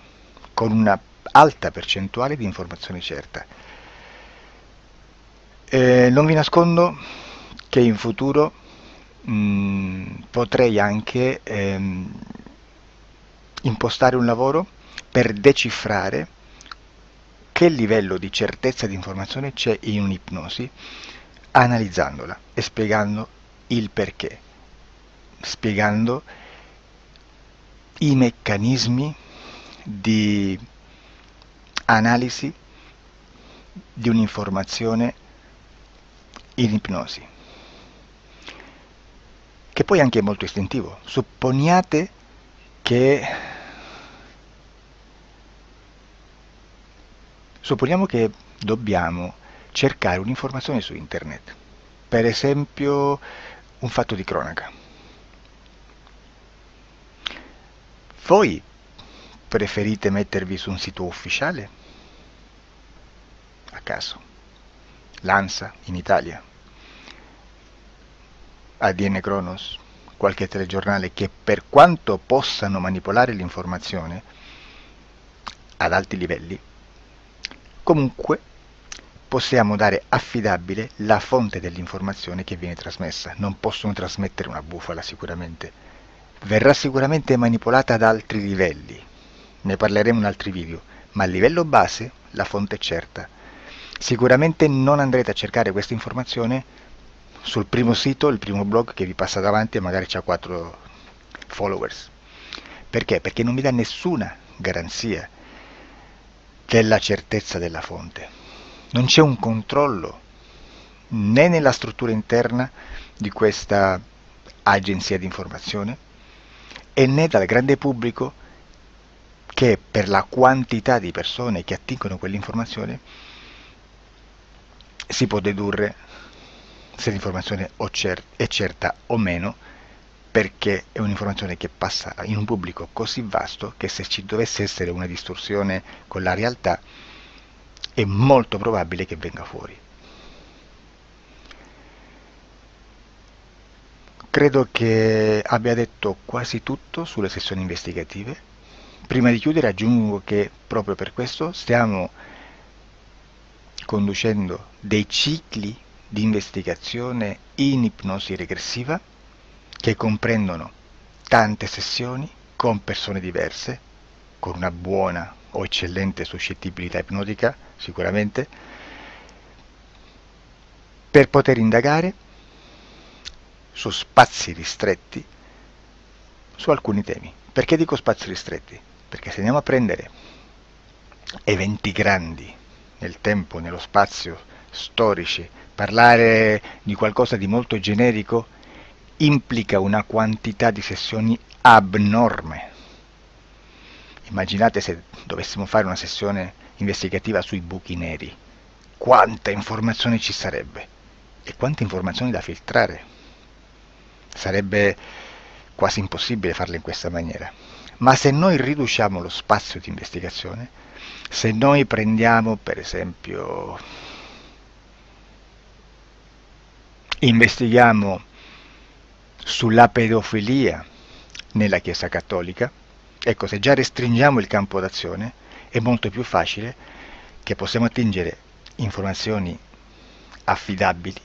con una alta percentuale di informazione certa. Non vi nascondo che in futuro potrei anche impostare un lavoro per decifrare che livello di certezza di informazione c'è in un'ipnosi, analizzandola e spiegando il perché, spiegando i meccanismi di analisi di un'informazione in ipnosi, che poi anche è molto istintivo. Supponiamo che dobbiamo cercare un'informazione su internet, per esempio un fatto di cronaca. Voi preferite mettervi su un sito ufficiale? A caso. L'ANSA in Italia, ADN Kronos, qualche telegiornale che, per quanto possano manipolare l'informazione ad alti livelli, comunque possiamo dare affidabile la fonte dell'informazione che viene trasmessa. Non possono trasmettere una bufala sicuramente. Verrà sicuramente manipolata ad altri livelli. Ne parleremo in altri video, ma a livello base la fonte è certa. Sicuramente non andrete a cercare questa informazione sul primo sito, il primo blog che vi passa davanti e magari c'ha 4 followers. Perché? Perché non vi dà nessuna garanzia della certezza della fonte. Non c'è un controllo né nella struttura interna di questa agenzia di informazione e né dal grande pubblico, che per la quantità di persone che attingono quell'informazione si può dedurre se l'informazione è certa o meno, perché è un'informazione che passa in un pubblico così vasto che se ci dovesse essere una distorsione con la realtà è molto probabile che venga fuori. Credo che abbia detto quasi tutto sulle sessioni investigative. Prima di chiudere aggiungo che proprio per questo stiamo conducendo dei cicli di investigazione in ipnosi regressiva che comprendono tante sessioni con persone diverse, con una buona o eccellente suscettibilità ipnotica sicuramente, per poter indagare su spazi ristretti su alcuni temi. Perché dico spazi ristretti? Perché se andiamo a prendere eventi grandi nel tempo, nello spazio, storici, parlare di qualcosa di molto generico implica una quantità di sessioni abnorme. Immaginate se dovessimo fare una sessione investigativa sui buchi neri, quanta informazione ci sarebbe e quante informazioni da filtrare. Sarebbe quasi impossibile farlo in questa maniera. Ma se noi riduciamo lo spazio di investigazione, se noi prendiamo per esempio, investighiamo sulla pedofilia nella Chiesa Cattolica, ecco, se già restringiamo il campo d'azione è molto più facile che possiamo attingere informazioni affidabili,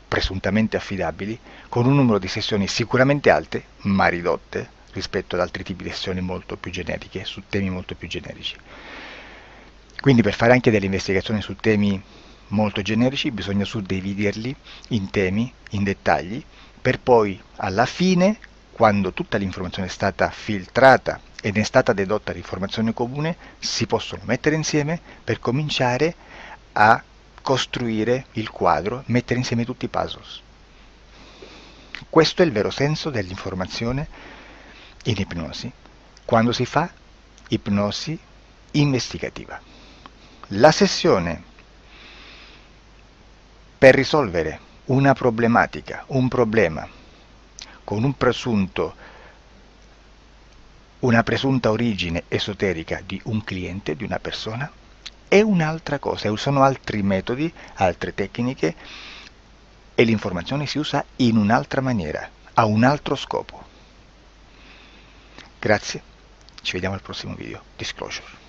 presuntamente affidabili, con un numero di sessioni sicuramente alte, ma ridotte rispetto ad altri tipi di sessioni molto più generiche, su temi molto più generici. Quindi per fare anche delle investigazioni su temi molto generici bisogna suddividerli in temi, in dettagli, per poi alla fine, quando tutta l'informazione è stata filtrata ed è stata dedotta l'informazione comune, si possono mettere insieme per cominciare a costruire il quadro, mettere insieme tutti i puzzles. Questo è il vero senso dell'informazione in ipnosi, quando si fa ipnosi investigativa. La sessione per risolvere una problematica, un problema, con una presunta origine esoterica di un cliente, di una persona, è un'altra cosa, sono altri metodi, altre tecniche, e l'informazione si usa in un'altra maniera, ha un altro scopo. Grazie, ci vediamo al prossimo video. Disclosure.